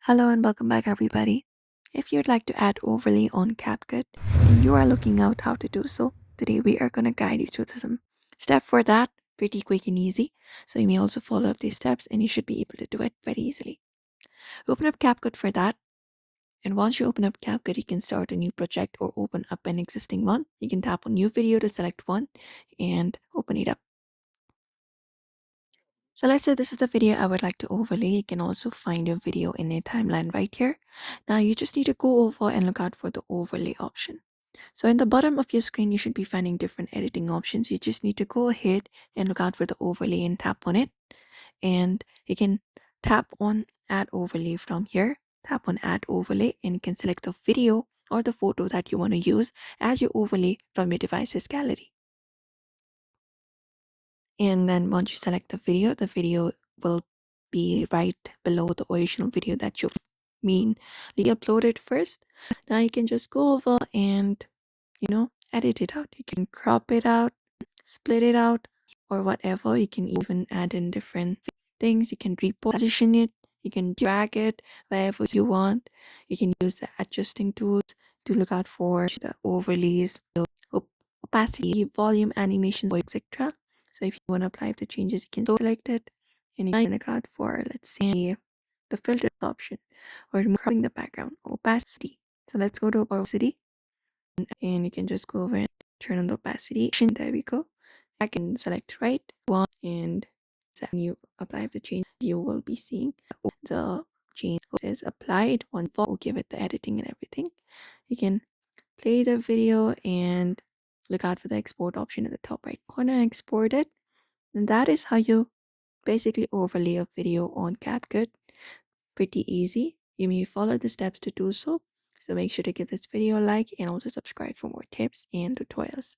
Hello and welcome back, everybody. If you'd like to add overlay on CapCut and you are looking out how to do so, today we are going to guide you through some steps for that, pretty quick and easy. So you may also follow up these steps and you should be able to do it very easily. Open up CapCut for that. And once you open up CapCut, you can start a new project or open up an existing one. You can tap on new video to select one and open it up. So let's say this is the video I would like to overlay. You can also find your video in a timeline right here. Now you just need to go over and look out for the overlay option. So in the bottom of your screen, you should be finding different editing options. You just need to go ahead and look out for the overlay and tap on it. And you can tap on add overlay from here. Tap on add overlay and you can select the video or the photo that you want to use as your overlay from your device's gallery. And then once you select the video will be right below the original video that you've uploaded first. Now you can just go over and edit it out. You can crop it out, split it out, or whatever. You can even add in different things. You can reposition it, you can drag it wherever you want. You can use the adjusting tools to look out for the overlays, opacity, volume, animations, etc. So if you want to apply the changes, you can select it and you can look out for, let's say, the filter option or removing the background opacity. So let's go to opacity and you can just go over and turn on the opacity. There we go. I can select right one and when you apply the change, you will be seeing the change is applied. One will give it the editing and everything. You can play the video and look out for the export option in the top right corner and export it. And that is how you basically overlay a video on CapCut. Pretty easy. You may follow the steps to do so. So make sure to give this video a like and also subscribe for more tips and tutorials.